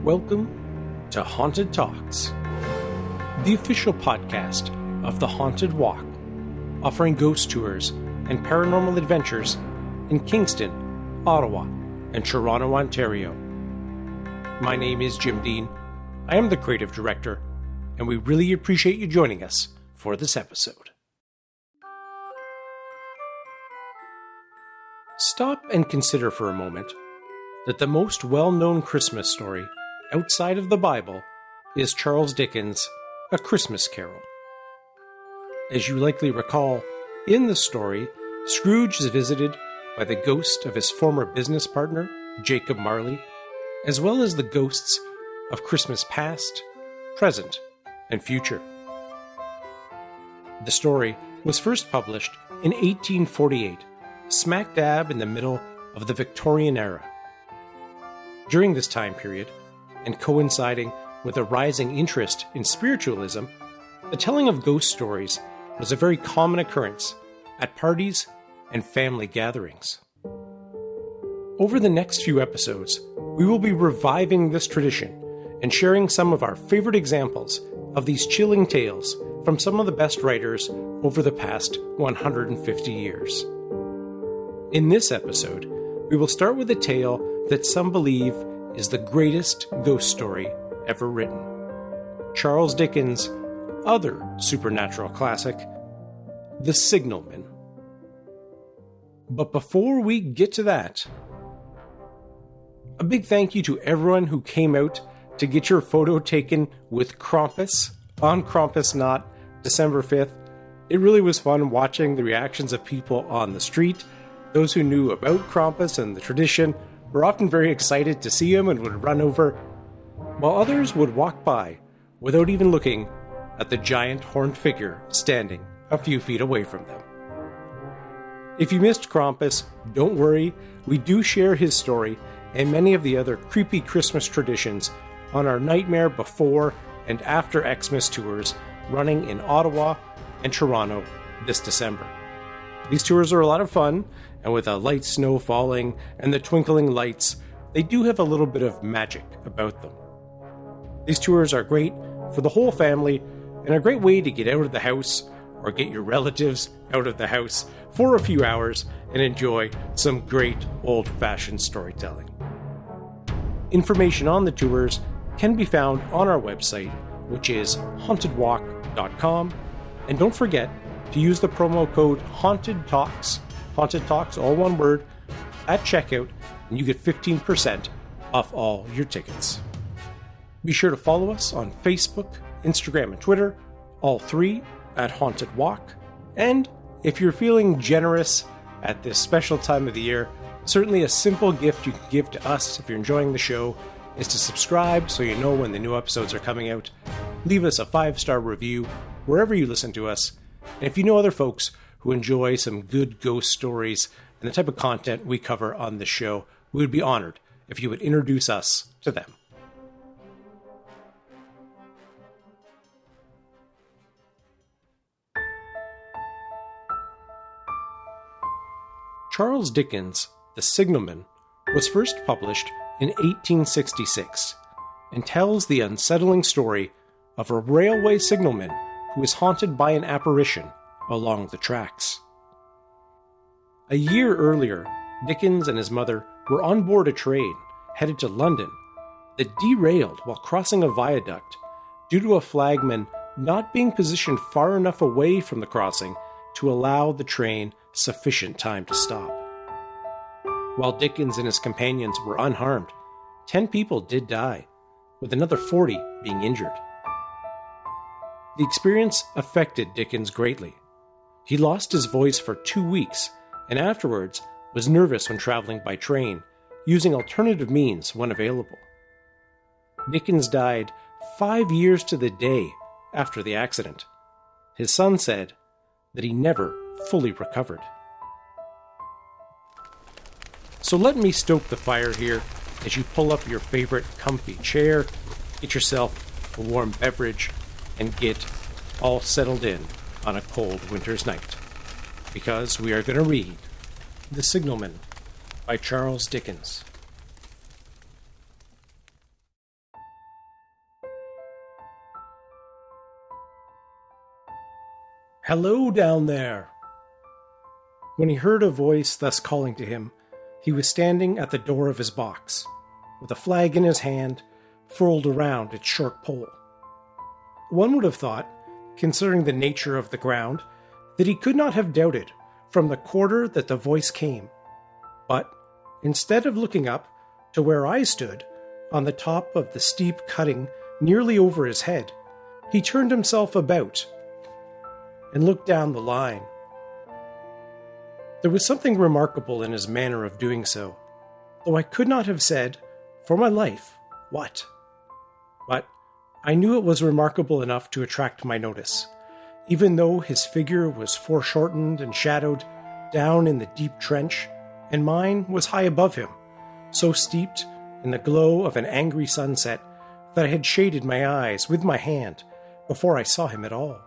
Welcome to Haunted Talks, the official podcast of The Haunted Walk, offering ghost tours and paranormal adventures in Kingston, Ottawa, and Toronto, Ontario. My name is Jim Dean. I am the creative director, and we really appreciate you joining us for this episode. Stop and consider for a moment that the most well-known Christmas story outside of the Bible is Charles Dickens' A Christmas Carol. As you likely recall, in the story, Scrooge is visited by the ghost of his former business partner, Jacob Marley, as well as the ghosts of Christmas past, present, and future. The story was first published in 1848, smack dab in the middle of the Victorian era. During this time period, and coinciding with a rising interest in spiritualism, the telling of ghost stories was a very common occurrence at parties and family gatherings. Over the next few episodes, we will be reviving this tradition and sharing some of our favorite examples of these chilling tales from some of the best writers over the past 150 years. In this episode, we will start with a tale that some believe is the greatest ghost story ever written. Charles Dickens' other supernatural classic, The Signalman. But before we get to that, a big thank you to everyone who came out to get your photo taken with Krampus on Krampusnacht, December 5th. It really was fun watching the reactions of people on the street. Those who knew about Krampus and the tradition were often very excited to see him and would run over, while others would walk by without even looking at the giant horned figure standing a few feet away from them. If you missed Krampus, don't worry, we do share his story and many of the other creepy Christmas traditions on our Nightmare Before and After Xmas tours running in Ottawa and Toronto this December. These tours are a lot of fun, and with a light snow falling and the twinkling lights, they do have a little bit of magic about them. These tours are great for the whole family and a great way to get out of the house or get your relatives out of the house for a few hours and enjoy some great old-fashioned storytelling. Information on the tours can be found on our website, which is hauntedwalk.com, and don't forget to use the promo code HauntedTalks, Haunted Talks, all one word, at checkout, and you get 15% off all your tickets. Be sure to follow us on Facebook, Instagram, and Twitter, all three at Haunted Walk. And if you're feeling generous at this special time of the year, certainly a simple gift you can give to us if you're enjoying the show is to subscribe so you know when the new episodes are coming out. Leave us a 5-star review wherever you listen to us. And if you know other folks who enjoy some good ghost stories and the type of content we cover on this show, we would be honored if you would introduce us to them. Charles Dickens' The Signalman was first published in 1866 and tells the unsettling story of a railway signalman who is haunted by an apparition along the tracks. A year earlier, Dickens and his mother were on board a train headed to London that derailed while crossing a viaduct due to a flagman not being positioned far enough away from the crossing to allow the train sufficient time to stop. While Dickens and his companions were unharmed, 10 people did die, with another 40 being injured. The experience affected Dickens greatly. He lost his voice for 2 weeks, and afterwards was nervous when traveling by train, using alternative means when available. Dickens died 5 years to the day after the accident. His son said that he never fully recovered. So let me stoke the fire here as you pull up your favorite comfy chair, get yourself a warm beverage, and get all settled in on a cold winter's night. Because we are going to read The Signalman by Charles Dickens. "Hello down there." When he heard a voice thus calling to him, he was standing at the door of his box, with a flag in his hand, furled around its short pole. One would have thought, considering the nature of the ground, that he could not have doubted from the quarter that the voice came. But instead of looking up to where I stood, on the top of the steep cutting nearly over his head, he turned himself about and looked down the line. There was something remarkable in his manner of doing so, though I could not have said, for my life, what. But I knew it was remarkable enough to attract my notice, even though his figure was foreshortened and shadowed down in the deep trench, and mine was high above him, so steeped in the glow of an angry sunset that I had shaded my eyes with my hand before I saw him at all.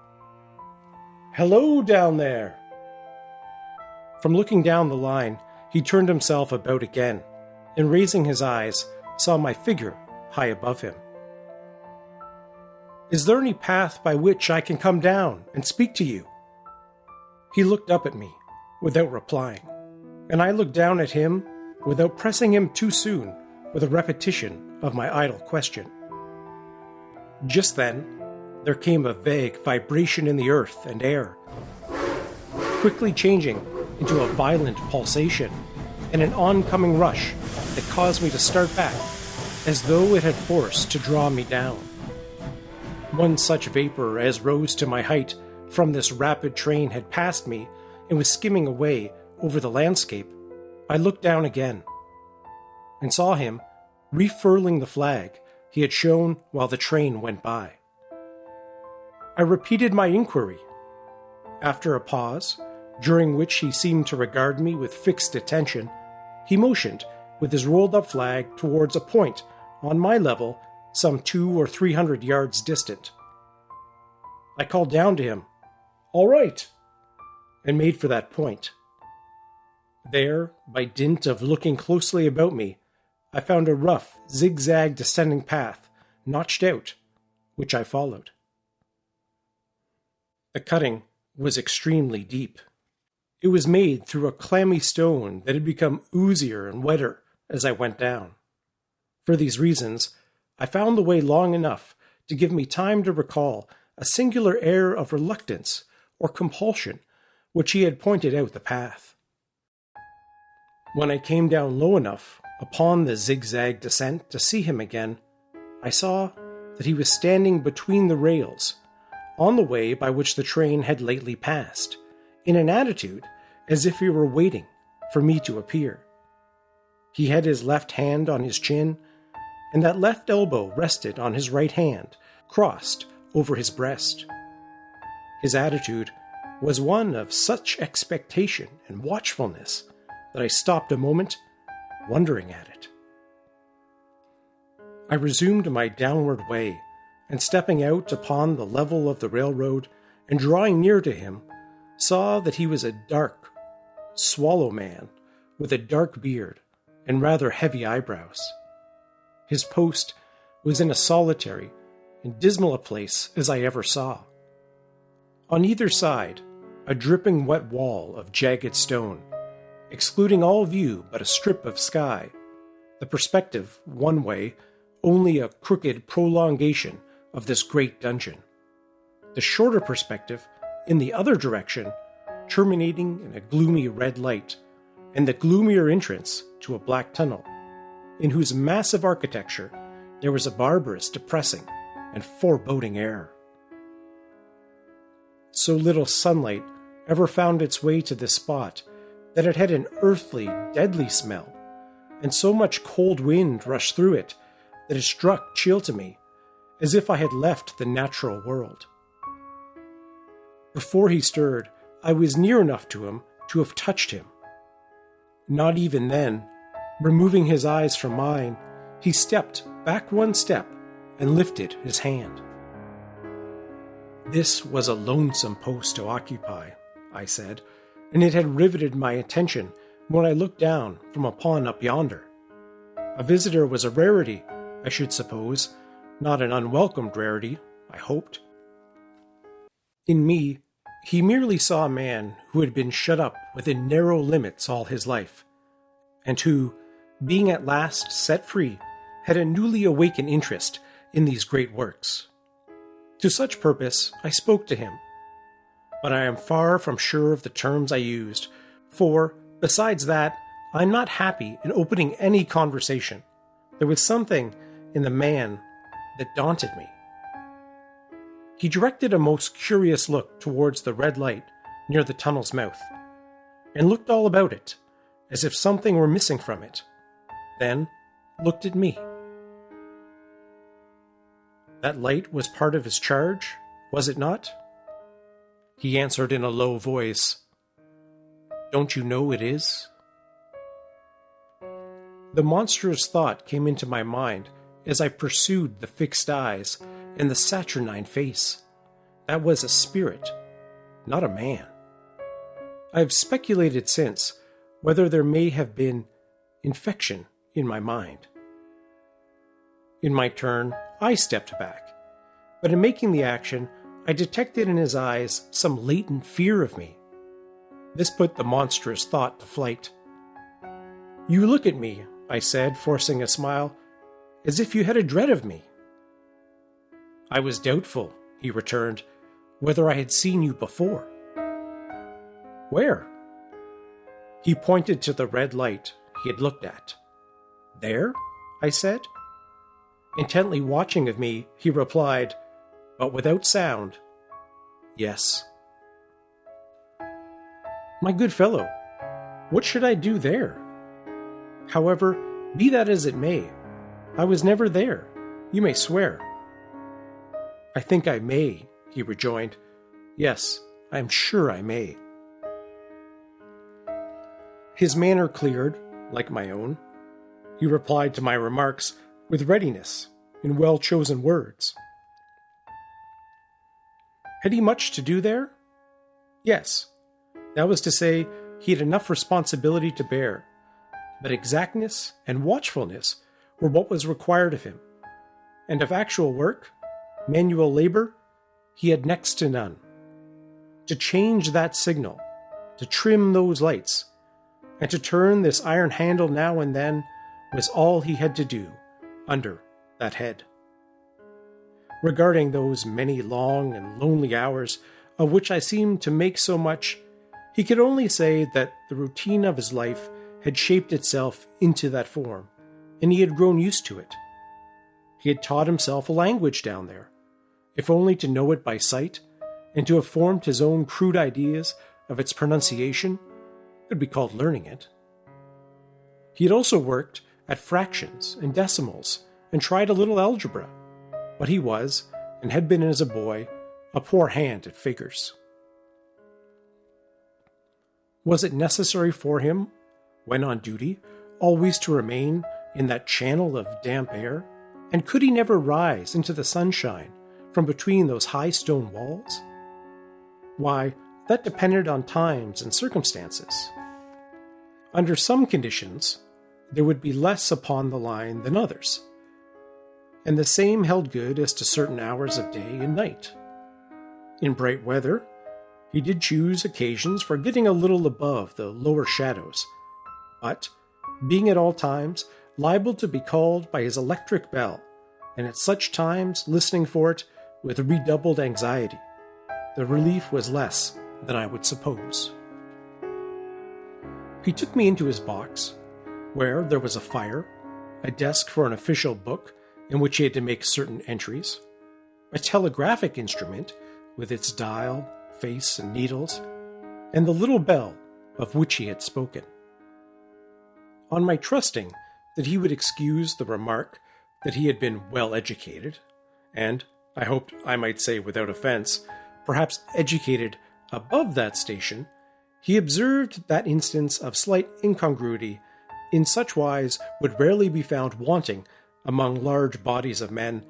"Hello down there!" From looking down the line, he turned himself about again, and raising his eyes, saw my figure high above him. "Is there any path by which I can come down and speak to you?" He looked up at me, without replying, and I looked down at him without pressing him too soon with a repetition of my idle question. Just then, there came a vague vibration in the earth and air, quickly changing into a violent pulsation and an oncoming rush that caused me to start back as though it had force to draw me down. One such vapor as rose to my height from this rapid train had passed me and was skimming away over the landscape. I looked down again and saw him refurling the flag he had shown while the train went by. I repeated my inquiry. After a pause, during which he seemed to regard me with fixed attention, he motioned with his rolled-up flag towards a point on my level some 200 or 300 yards distant. I called down to him, "All right," and made for that point. There, by dint of looking closely about me, I found a rough, zigzag descending path, notched out, which I followed. The cutting was extremely deep. It was made through a clammy stone that had become oozier and wetter as I went down. For these reasons, I found the way long enough to give me time to recall a singular air of reluctance or compulsion which he had pointed out the path. When I came down low enough upon the zigzag descent to see him again, I saw that he was standing between the rails, on the way by which the train had lately passed, in an attitude as if he were waiting for me to appear. He had his left hand on his chin, and that left elbow rested on his right hand, crossed over his breast. His attitude was one of such expectation and watchfulness that I stopped a moment, wondering at it. I resumed my downward way, and stepping out upon the level of the railroad and drawing near to him, saw that he was a dark, swallow man with a dark beard and rather heavy eyebrows. His post was in a solitary and dismal a place as I ever saw. On either side, a dripping wet wall of jagged stone, excluding all view but a strip of sky, the perspective, one way, only a crooked prolongation of this great dungeon. The shorter perspective, in the other direction, terminating in a gloomy red light, and the gloomier entrance to a black tunnel, in whose massive architecture there was a barbarous, depressing, and foreboding air. So little sunlight ever found its way to this spot that it had an earthly, deadly smell, and so much cold wind rushed through it that it struck chill to me, as if I had left the natural world. Before he stirred, I was near enough to him to have touched him. Not even then, removing his eyes from mine, he stepped back one step and lifted his hand. This was a lonesome post to occupy, I said, and it had riveted my attention when I looked down from upon up yonder. A visitor was a rarity, I should suppose, not an unwelcomed rarity, I hoped. In me, He merely saw a man who had been shut up within narrow limits all his life, and who, being at last set free, had a newly awakened interest in these great works. To such purpose I spoke to him, but I am far from sure of the terms I used, for, besides that, I am not happy in opening any conversation. There was something in the man that daunted me. He directed a most curious look towards the red light near the tunnel's mouth, and looked all about it, as if something were missing from it, then looked at me. That light was part of his charge, was it not? He answered in a low voice, "Don't you know it is?" The monstrous thought came into my mind as I pursued the fixed eyes and the saturnine face. That was a spirit, not a man. I have speculated since whether there may have been infection in my mind. In my turn, I stepped back, but in making the action, I detected in his eyes some latent fear of me. This put the monstrous thought to flight. "You look at me," I said, forcing a smile, "as if you had a dread of me." "I was doubtful," he returned, "whether I had seen you before." "Where?" He pointed to the red light he had looked at. "There?" I said. Intently watching of me, he replied, but without sound, "Yes." "My good fellow, what should I do there? However, be that as it may, I was never there, you may swear." "I think I may," he rejoined. "Yes, I am sure I may." His manner cleared, like my own. He replied to my remarks with readiness, in well-chosen words. Had he much to do there? Yes. That was to say, he had enough responsibility to bear, but exactness and watchfulness were what was required of him, and of actual work, manual labor, he had next to none. To change that signal, to trim those lights, and to turn this iron handle now and then was all he had to do under that head. Regarding those many long and lonely hours of which I seemed to make so much, he could only say that the routine of his life had shaped itself into that form, and he had grown used to it. He had taught himself a language down there, if only to know it by sight, and to have formed his own crude ideas of its pronunciation could be called learning it. He had also worked at fractions and decimals, and tried a little algebra, but he was, and had been as a boy, a poor hand at figures. Was it necessary for him, when on duty, always to remain in that channel of damp air, and could he never rise into the sunshine from between those high stone walls? Why, that depended on times and circumstances. Under some conditions, there would be less upon the line than others, and the same held good as to certain hours of day and night. In bright weather, he did choose occasions for getting a little above the lower shadows, but, being at all times liable to be called by his electric bell, and at such times listening for it with redoubled anxiety, the relief was less than I would suppose. He took me into his box, where there was a fire, a desk for an official book in which he had to make certain entries, a telegraphic instrument with its dial, face, and needles, and the little bell of which he had spoken. On my trusting that he would excuse the remark that he had been well educated, and, I hoped I might say without offense, perhaps educated above that station, he observed that instance of slight incongruity in such wise would rarely be found wanting among large bodies of men,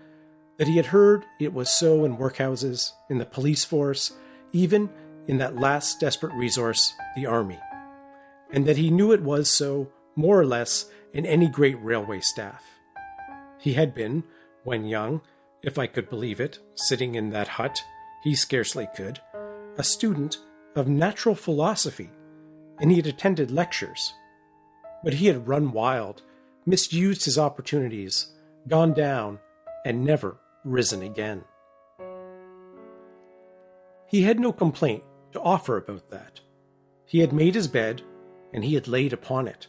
that he had heard it was so in workhouses, in the police force, even in that last desperate resource, the army, and that he knew it was so, more or less, in any great railway staff. He had been, when young, if I could believe it, sitting in that hut, he scarcely could, a student of natural philosophy, and he had attended lectures. But he had run wild, misused his opportunities, gone down, and never risen again. He had no complaint to offer about that. He had made his bed, and he had laid upon it.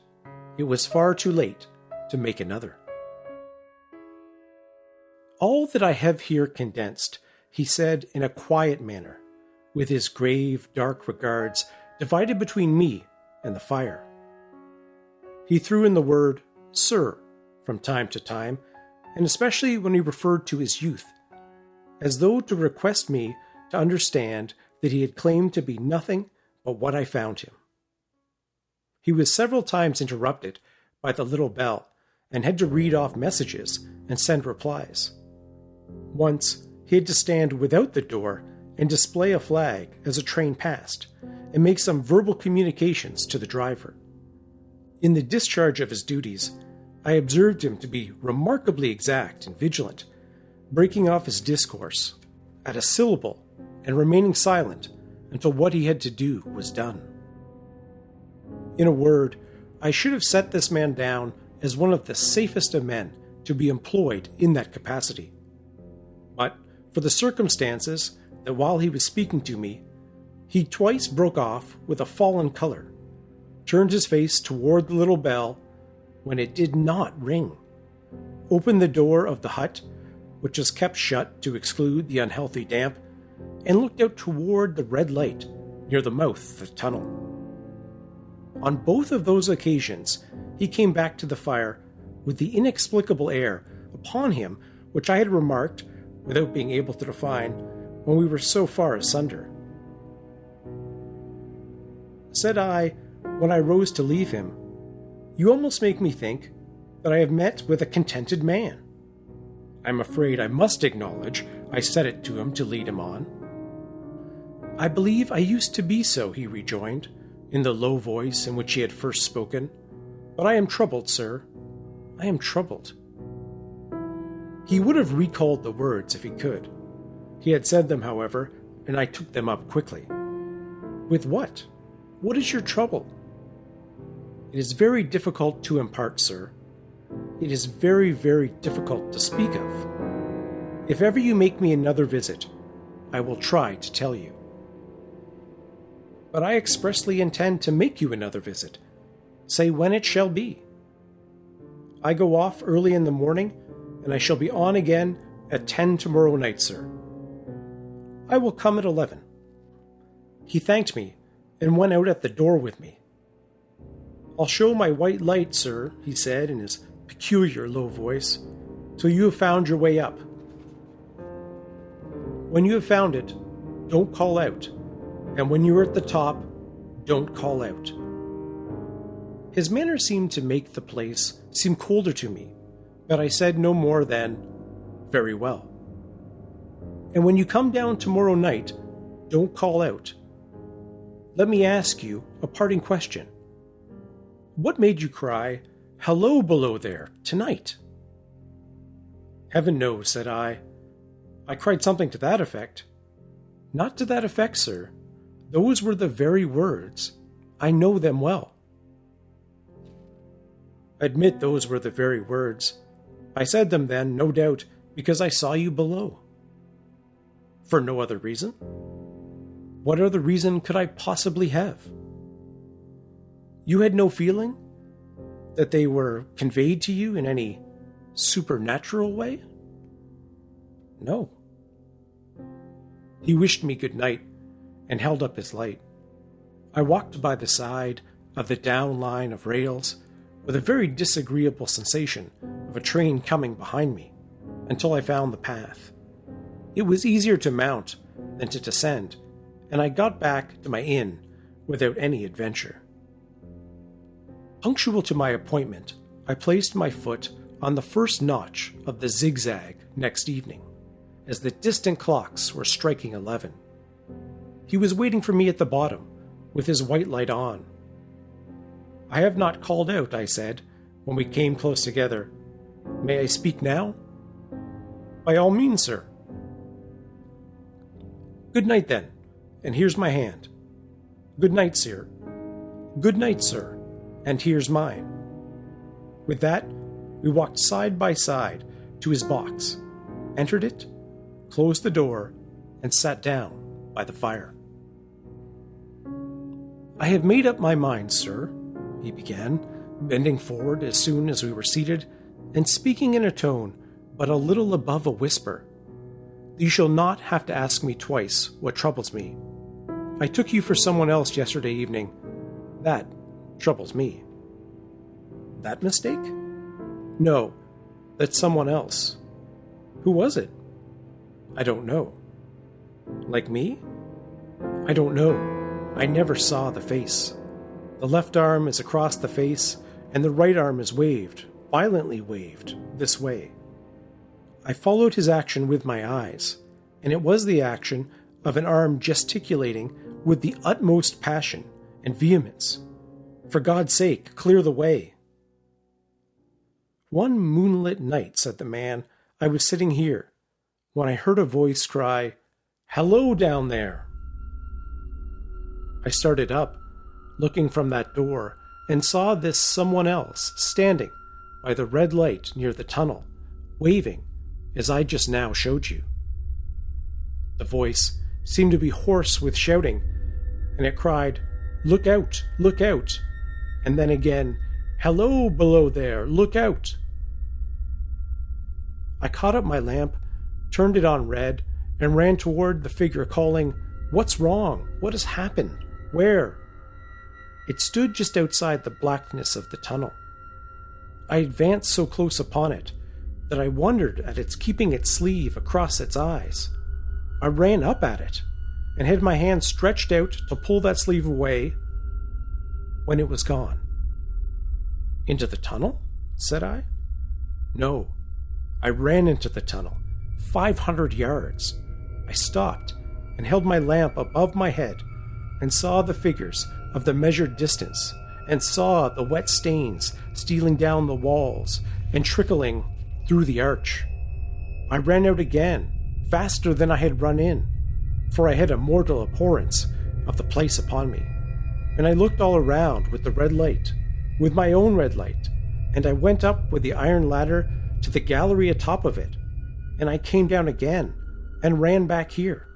It was far too late to make another. All that I have here condensed, he said in a quiet manner, with his grave, dark regards divided between me and the fire. He threw in the word, sir, from time to time, and especially when he referred to his youth, as though to request me to understand that he had claimed to be nothing but what I found him. He was several times interrupted by the little bell and had to read off messages and send replies. Once, he had to stand without the door and display a flag as a train passed and make some verbal communications to the driver. In the discharge of his duties, I observed him to be remarkably exact and vigilant, breaking off his discourse at a syllable and remaining silent until what he had to do was done. In a word, I should have set this man down as one of the safest of men to be employed in that capacity. But for the circumstances that while he was speaking to me, he twice broke off with a fallen color, turned his face toward the little bell when it did not ring, opened the door of the hut, which was kept shut to exclude the unhealthy damp, and looked out toward the red light near the mouth of the tunnel. On both of those occasions, he came back to the fire with the inexplicable air upon him which I had remarked, without being able to define, when we were so far asunder. Said I, when I rose to leave him, "You almost make me think that I have met with a contented man." I'm afraid I must acknowledge I said it to him to lead him on. "I believe I used to be so," he rejoined, in the low voice in which he had first spoken. "But I am troubled, sir. I am troubled." He would have recalled the words if he could. He had said them, however, and I took them up quickly. "With what? What is your trouble?" "It is very difficult to impart, sir. It is very, very difficult to speak of. If ever you make me another visit, I will try to tell you." "But I expressly intend to make you another visit. Say when it shall be." "I go off early in the morning, and I shall be on again at 10 tomorrow night, sir." "I will come at 11. He thanked me and went out at the door with me. "I'll show my white light, sir," he said in his peculiar low voice, "till you have found your way up. When you have found it, don't call out, and when you are at the top, don't call out." His manner seemed to make the place seem colder to me, but I said no more than, "Very well. And when you come down tomorrow night, don't call out. Let me ask you a parting question. What made you cry, 'Hello below there,' tonight?" "Heaven knows," said I. "I cried something to that effect." "Not to that effect, sir. Those were the very words. I know them well." "Admit those were the very words. I said them then, no doubt, because I saw you below." "For no other reason?" "What other reason could I possibly have?" "You had no feeling that they were conveyed to you in any supernatural way?" "No." He wished me good night and held up his light. I walked by the side of the down line of rails with a very disagreeable sensation of a train coming behind me until I found the path. It was easier to mount than to descend, and I got back to my inn without any adventure. Punctual to my appointment, I placed my foot on the first notch of the zigzag next evening, as the distant clocks were striking 11. He was waiting for me at the bottom, with his white light on. "I have not called out," I said, when we came close together. "May I speak now?" "By all means, sir." "Good night, then, and here's my hand. Good night, sir. Good night, sir, and here's mine." With that, we walked side by side to his box, entered it, closed the door, and sat down by the fire. "I have made up my mind, sir," he began, bending forward as soon as we were seated, and speaking in a tone but a little above a whisper. "You shall not have to ask me twice what troubles me. I took you for someone else yesterday evening. That troubles me." "That mistake?" "No, that's someone else." "Who was it?" "I don't know." "Like me?" "I don't know. I never saw the face. The left arm is across the face, and the right arm is waved, violently waved, this way." I followed his action with my eyes, and it was the action of an arm gesticulating with the utmost passion and vehemence. "For God's sake, clear the way." "One moonlit night," said the man, "I was sitting here, when I heard a voice cry, 'Hello down there!' I started up, looking from that door, and saw this someone else standing by the red light near the tunnel, waving, as I just now showed you." The voice seemed to be hoarse with shouting, and it cried, "Look out! Look out!" and then again, "Hello below there! Look out!" I caught up my lamp, turned it on red, and ran toward the figure, calling, "What's wrong? What has happened? Where?" It stood just outside the blackness of the tunnel. I advanced so close upon it that I wondered at its keeping its sleeve across its eyes. I ran up at it and had my hand stretched out to pull that sleeve away when it was gone. "Into the tunnel?" said I. "No, I ran into the tunnel, 500 yards. I stopped and held my lamp above my head and saw the figures of the measured distance and saw the wet stains stealing down the walls and trickling through the arch. I ran out again, faster than I had run in, for I had a mortal abhorrence of the place upon me, and I looked all around with the red light, with my own red light, and I went up with the iron ladder to the gallery atop of it, and I came down again and ran back here.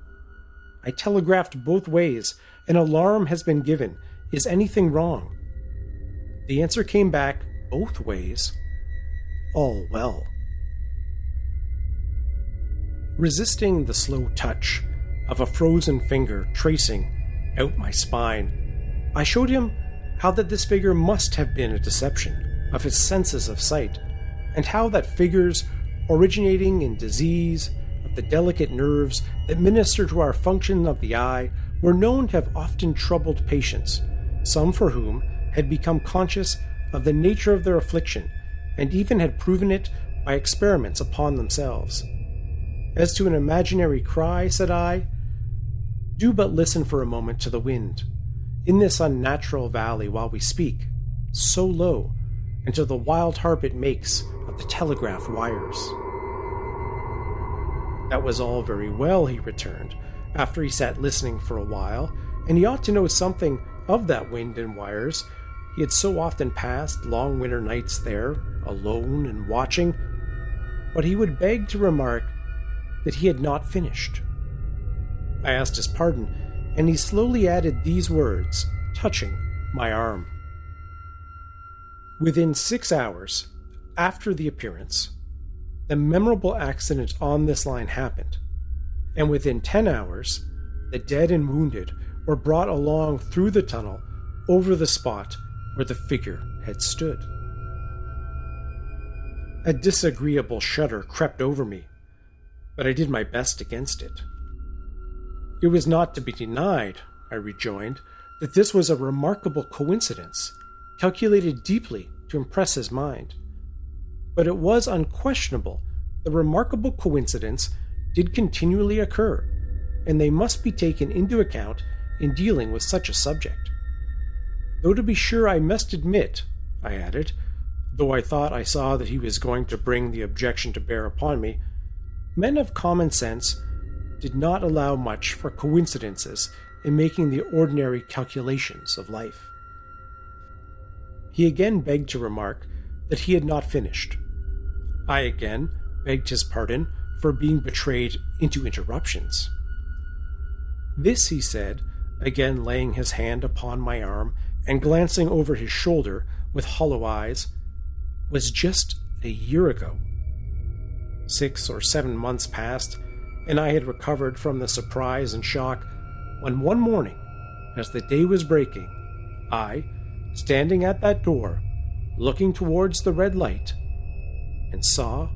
I telegraphed both ways. An alarm has been given. Is anything wrong? The answer came back both ways. All well. Resisting the slow touch of a frozen finger tracing out my spine, I showed him how that this figure must have been a deception of his senses of sight, and how that figures originating in disease of the delicate nerves that minister to our function of the eye were known to have often troubled patients, some for whom had become conscious of the nature of their affliction, and even had proven it by experiments upon themselves. As to an imaginary cry, said I, do but listen for a moment to the wind, in this unnatural valley while we speak, so low, and to the wild harp it makes of the telegraph wires. That was all very well, he returned, after he sat listening for a while, and he ought to know something of that wind and wires. He had so often passed long winter nights there, alone and watching, but he would beg to remark that he had not finished. I asked his pardon, and he slowly added these words, touching my arm. Within 6 hours after the appearance, the memorable accident on this line happened, and within 10 hours, the dead and wounded were brought along through the tunnel over the spot where the figure had stood. A disagreeable shudder crept over me, but I did my best against it. It was not to be denied, I rejoined, that this was a remarkable coincidence, calculated deeply to impress his mind. But it was unquestionable the remarkable coincidence did continually occur, and they must be taken into account in dealing with such a subject. Though to be sure I must admit, I added, though I thought I saw that he was going to bring the objection to bear upon me, men of common sense did not allow much for coincidences in making the ordinary calculations of life. He again begged to remark that he had not finished. I again begged his pardon for being betrayed into interruptions. This, he said, again laying his hand upon my arm and glancing over his shoulder with hollow eyes, was just a year ago. 6 or 7 months passed, and I had recovered from the surprise and shock when one morning, as the day was breaking, I, standing at that door, looking towards the red light, and saw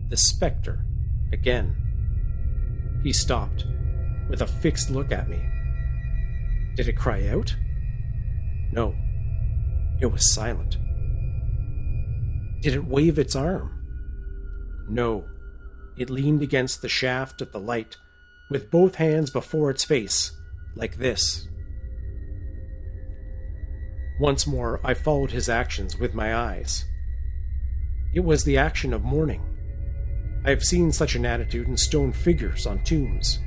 the spectre again. He stopped, with a fixed look at me. Did it cry out? No, it was silent. Did it wave its arm? No, it leaned against the shaft of the light, with both hands before its face, like this. Once more I followed his actions with my eyes. It was the action of mourning. I have seen such an attitude in stone figures on tombs.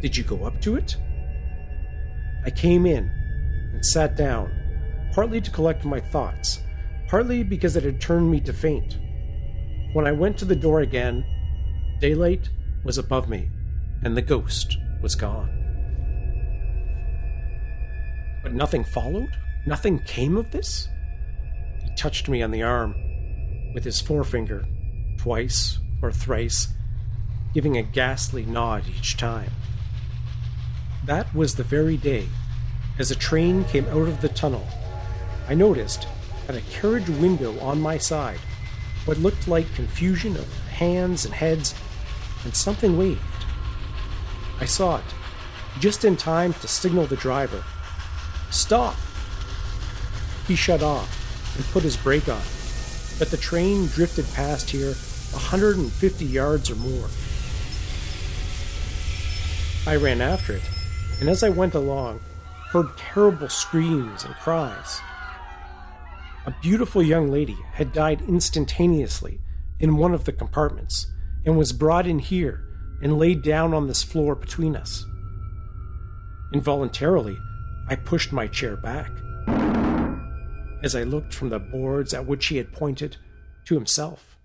Did you go up to it? I came in and sat down, partly to collect my thoughts, partly because it had turned me to faint. When I went to the door again, daylight was above me, and the ghost was gone. But nothing followed? Nothing came of this? He touched me on the arm with his forefinger, twice or thrice, giving a ghastly nod each time. That was the very day, as a train came out of the tunnel, I noticed, at a carriage window on my side, what looked like confusion of hands and heads, and something waved. I saw it, just in time to signal the driver. Stop! He shut off and put his brake on, but the train drifted past here 150 yards or more. I ran after it, and as I went along, heard terrible screams and cries. A beautiful young lady had died instantaneously in one of the compartments and was brought in here and laid down on this floor between us. Involuntarily, I pushed my chair back as I looked from the boards at which he had pointed to himself.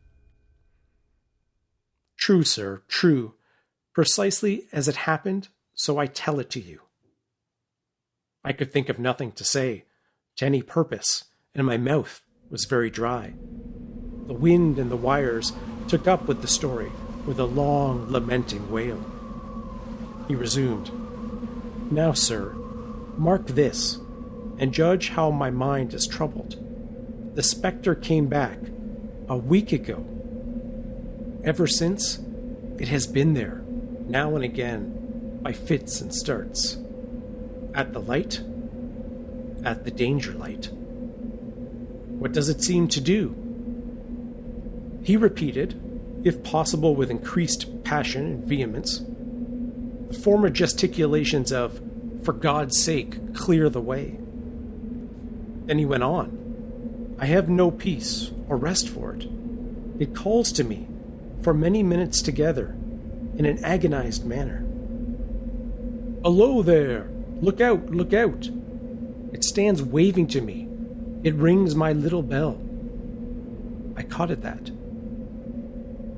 True, sir, true. Precisely as it happened, so I tell it to you. I could think of nothing to say, to any purpose, and my mouth was very dry. The wind and the wires took up with the story with a long, lamenting wail. He resumed, Now, sir, mark this, and judge how my mind is troubled. The spectre came back a week ago. Ever since, it has been there, now and again, by fits and starts. At the light, at the danger light. What does it seem to do? He repeated, if possible with increased passion and vehemence, the former gesticulations of, for God's sake, clear the way. Then he went on, I have no peace or rest for it. It calls to me for many minutes together in an agonized manner. Hello there! Look out! Look out! It stands waving to me. It rings my little bell. I caught at that.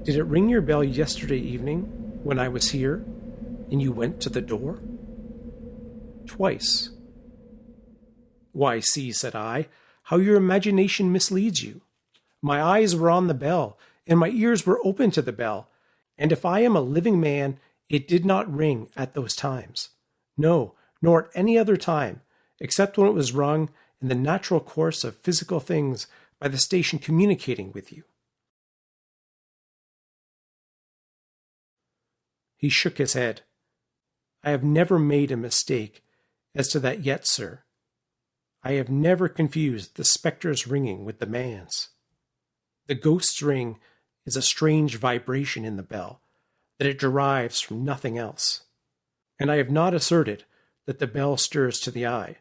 Did it ring your bell yesterday evening when I was here and you went to the door? Twice. Why, see, said I, how your imagination misleads you. My eyes were on the bell, and my ears were open to the bell, and if I am a living man, it did not ring at those times. No, nor at any other time, except when it was rung in the natural course of physical things by the station communicating with you. He shook his head. I have never made a mistake as to that yet, sir. I have never confused the spectre's ringing with the man's. The ghost's ring is a strange vibration in the bell, that it derives from nothing else. And I have not asserted that the bell stirs to the eye.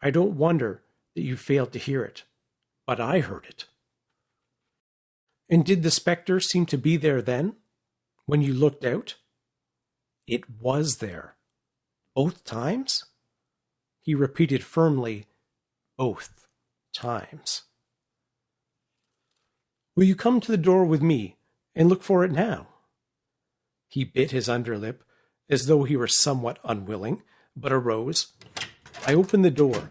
I don't wonder that you failed to hear it, but I heard it. And did the spectre seem to be there then, when you looked out? It was there. Both times? He repeated firmly, both times. Will you come to the door with me and look for it now? He bit his underlip as though he were somewhat unwilling, but arose. I opened the door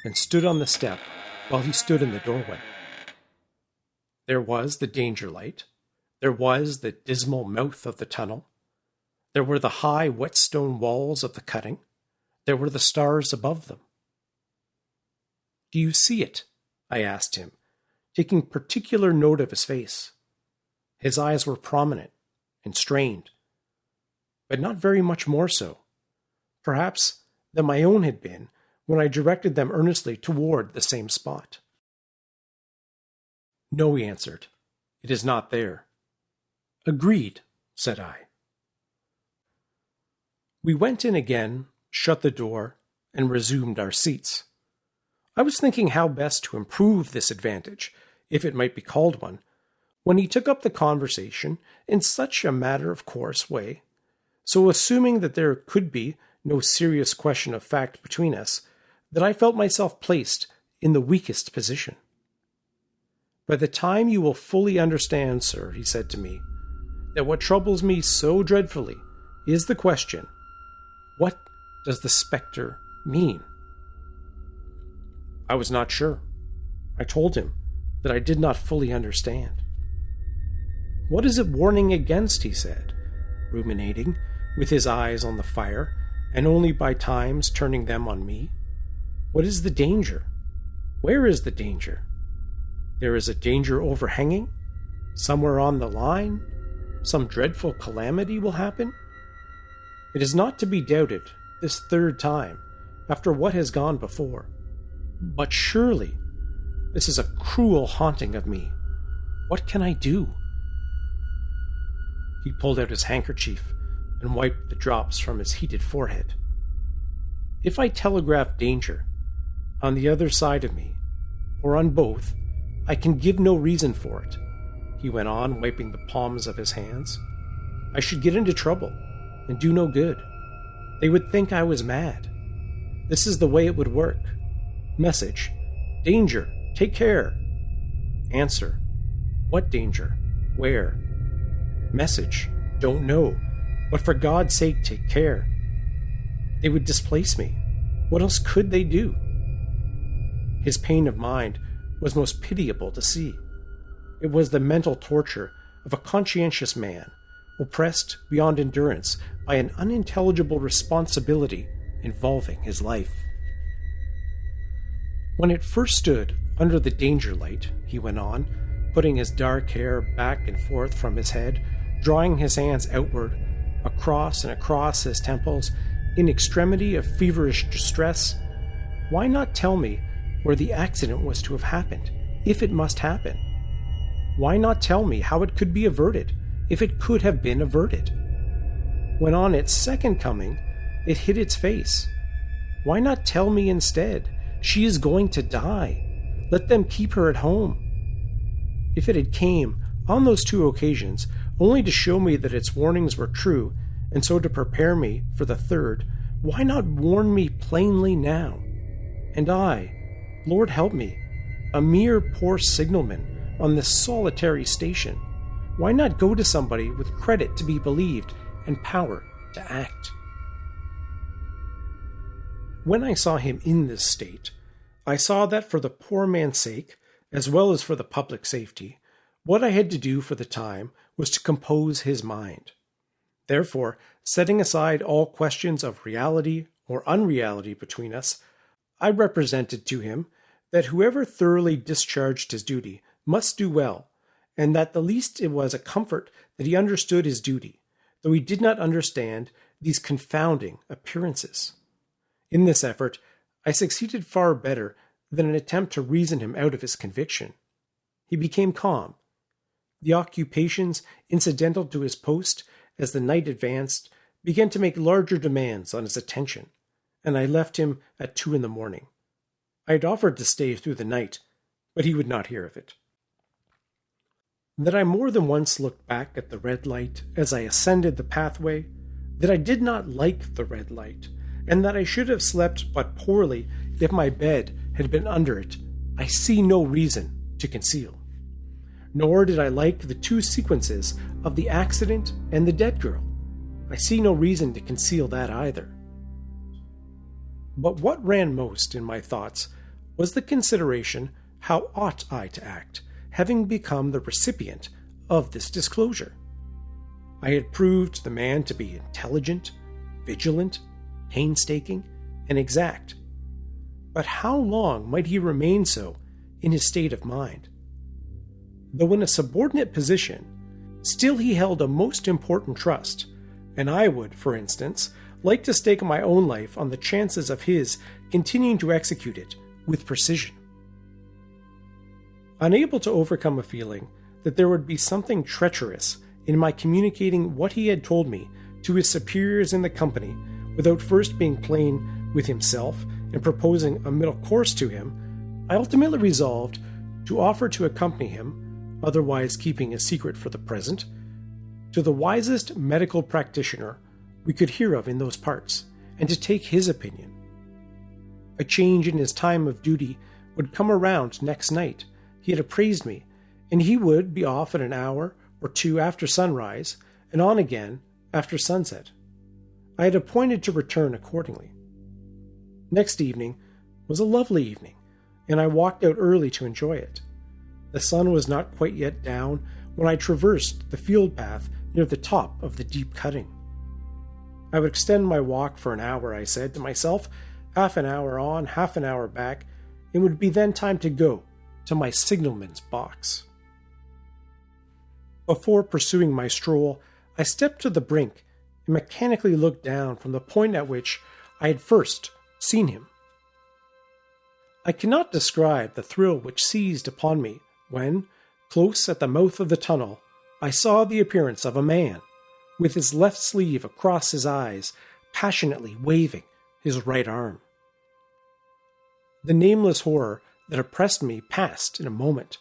and stood on the step while he stood in the doorway. There was the danger light. There was the dismal mouth of the tunnel. There were the high whetstone walls of the cutting. There were the stars above them. Do you see it? I asked him, taking particular note of his face. His eyes were prominent and strained, but not very much more so, perhaps, than my own had been when I directed them earnestly toward the same spot. No, he answered. It is not there. Agreed, said I. We went in again, shut the door, and resumed our seats. I was thinking how best to improve this advantage, if it might be called one, when he took up the conversation in such a matter-of-course way. So assuming that there could be no serious question of fact between us, that I felt myself placed in the weakest position. By the time you will fully understand, sir, he said to me, that what troubles me so dreadfully is the question, what does the spectre mean? I was not sure. I told him that I did not fully understand. What is it warning against, he said, ruminating, with his eyes on the fire, and only by times turning them on me. What is the danger? Where is the danger? There is a danger overhanging? Somewhere on the line? Some dreadful calamity will happen? It is not to be doubted, this third time, after what has gone before. But surely, this is a cruel haunting of me. What can I do? He pulled out his handkerchief and wiped the drops from his heated forehead. If I telegraph danger, on the other side of me, or on both, I can give no reason for it, he went on, wiping the palms of his hands. I should get into trouble and do no good. They would think I was mad. This is the way it would work. Message: danger, take care. Answer: what danger? Where? Message: don't know, but for God's sake take care. They would displace me. What else could they do? His pain of mind was most pitiable to see. It was the mental torture of a conscientious man, oppressed beyond endurance by an unintelligible responsibility involving his life. When it first stood under the danger light, he went on, putting his dark hair back and forth from his head, drawing his hands outward, across and across his temples, in extremity of feverish distress, why not tell me where the accident was to have happened, if it must happen? Why not tell me how it could be averted, if it could have been averted? When on its second coming, it hit its face. Why not tell me instead, she is going to die. Let them keep her at home. If it had came, on those two occasions, only to show me that its warnings were true, and so to prepare me for the third, why not warn me plainly now? And I, Lord help me, a mere poor signalman on this solitary station, why not go to somebody with credit to be believed and power to act? When I saw him in this state, I saw that for the poor man's sake, as well as for the public safety, what I had to do for the time was to compose his mind. Therefore, setting aside all questions of reality or unreality between us, I represented to him that whoever thoroughly discharged his duty must do well, and that the least it was a comfort that he understood his duty, though he did not understand these confounding appearances. In this effort, I succeeded far better than an attempt to reason him out of his conviction. He became calm. The occupations incidental to his post as the night advanced began to make larger demands on his attention, and I left him at 2 a.m. I had offered to stay through the night, but he would not hear of it. That I more than once looked back at the red light as I ascended the pathway, that I did not like the red light, and that I should have slept but poorly if my bed had been under it, I see no reason to conceal. Nor did I like the two sequences of the accident and the dead girl. I see no reason to conceal that either. But what ran most in my thoughts was the consideration, how ought I to act, having become the recipient of this disclosure? I had proved the man to be intelligent, vigilant, painstaking, and exact. But how long might he remain so in his state of mind? Though in a subordinate position, still he held a most important trust, and I would, for instance, like to stake my own life on the chances of his continuing to execute it with precision. Unable to overcome a feeling that there would be something treacherous in my communicating what he had told me to his superiors in the company without first being plain with himself and proposing a middle course to him, I ultimately resolved to offer to accompany him, otherwise keeping a secret for the present, to the wisest medical practitioner we could hear of in those parts, and to take his opinion. A change in his time of duty would come around next night. He had appraised me, and he would be off at an hour or two after sunrise, and on again after sunset. I had appointed to return accordingly. Next evening was a lovely evening, and I walked out early to enjoy it. The sun was not quite yet down when I traversed the field path near the top of the deep cutting. I would extend my walk for an hour, I said to myself, half an hour on, half an hour back. It would be then time to go to my signalman's box. Before pursuing my stroll, I stepped to the brink and mechanically looked down from the point at which I had first seen him. I cannot describe the thrill which seized upon me when, close at the mouth of the tunnel, I saw the appearance of a man, with his left sleeve across his eyes, passionately waving his right arm. The nameless horror that oppressed me passed in a moment,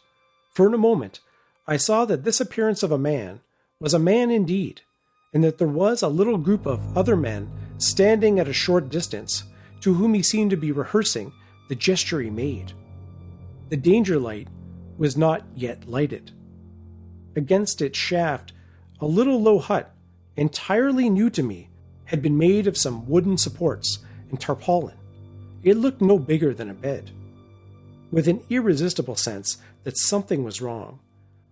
for in a moment I saw that this appearance of a man was a man indeed, and that there was a little group of other men standing at a short distance, to whom he seemed to be rehearsing the gesture he made. The danger light was not yet lighted. Against its shaft, a little low hut, entirely new to me, had been made of some wooden supports and tarpaulin. It looked no bigger than a bed. With an irresistible sense that something was wrong,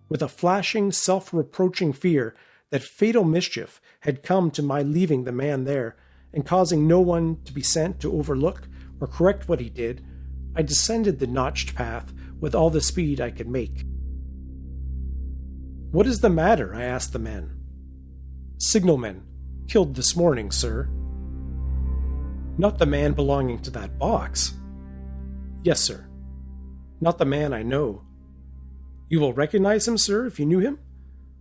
with a flashing, self-reproaching fear that fatal mischief had come to my leaving the man there and causing no one to be sent to overlook or correct what he did, I descended the notched path with all the speed I could make. "What is the matter?" I asked the men. "Signalman, killed this morning, sir." "Not the man belonging to that box?" "Yes, sir." "Not the man I know." "You will recognize him, sir, if you knew him?"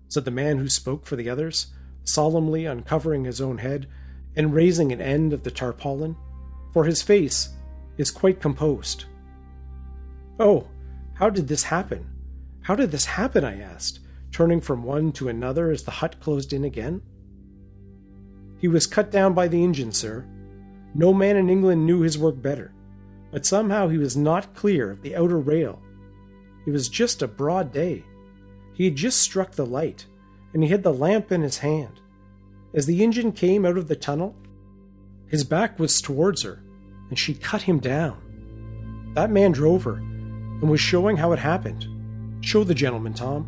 said the man who spoke for the others, solemnly uncovering his own head and raising an end of the tarpaulin, for his face is quite composed. "Oh, how did this happen? How did this happen?" I asked, turning from one to another as the hut closed in again. "He was cut down by the engine, sir. No man in England knew his work better, but somehow he was not clear of the outer rail. It was just a broad day. He had just struck the light, and he had the lamp in his hand. As the engine came out of the tunnel, his back was towards her, and she cut him down. That man drove her, and was showing how it happened. Show the gentleman, Tom."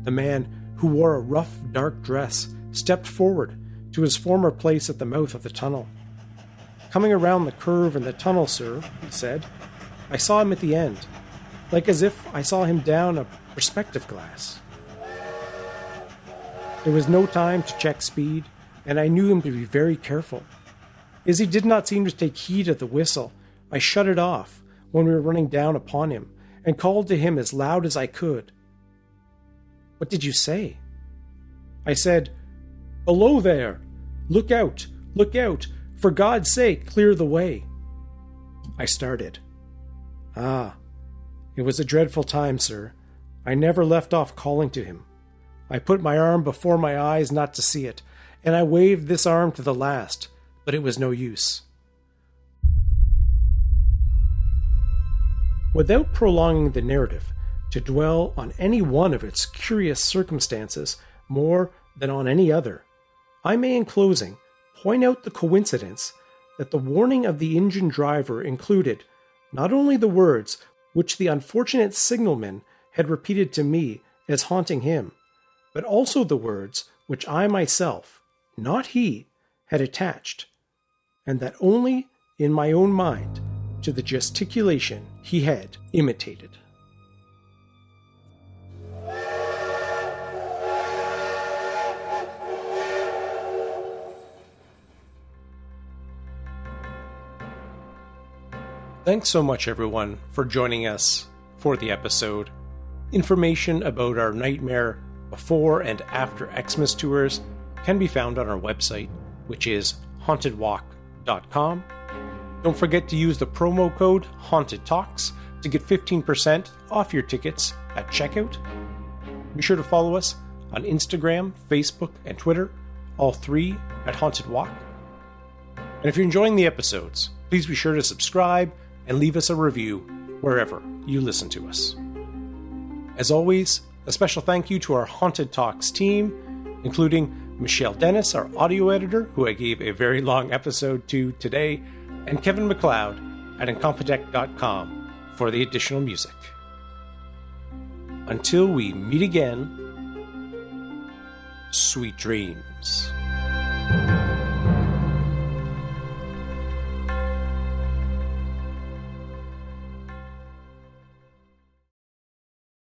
The man, who wore a rough, dark dress, stepped forward to his former place at the mouth of the tunnel. "Coming around the curve in the tunnel, sir," he said. "I saw him at the end, like as if I saw him down a perspective glass. There was no time to check speed, and I knew him to be very careful. As he did not seem to take heed of the whistle, I shut it off when we were running down upon him, and called to him as loud as I could." "What did you say?" "I said, 'Below there! Look out! Look out! For God's sake, clear the way!'" I started. "Ah, it was a dreadful time, sir. I never left off calling to him. I put my arm before my eyes not to see it, and I waved this arm to the last, but it was no use. Without prolonging the narrative to dwell on any one of its curious circumstances more than on any other, I may in closing point out the coincidence that the warning of the engine driver included not only the words which the unfortunate signalman had repeated to me as haunting him, but also the words which I myself, not he, had attached, and that only in my own mind, to the gesticulation he had imitated. Thanks so much, everyone, for joining us for the episode. Information about our Nightmare before and after Xmas tours can be found on our website, which is hauntedwalk.com. Don't forget to use the promo code Haunted Talks to get 15% off your tickets at checkout. Be sure to follow us on Instagram, Facebook, and Twitter, all three at Haunted Walk. And if you're enjoying the episodes, please be sure to subscribe and leave us a review wherever you listen to us. As always, a special thank you to our Haunted Talks team, including Michelle Dennis, our audio editor, who I gave a very long episode to today, and Kevin MacLeod at incompetech.com for the additional music. Until we meet again, sweet dreams.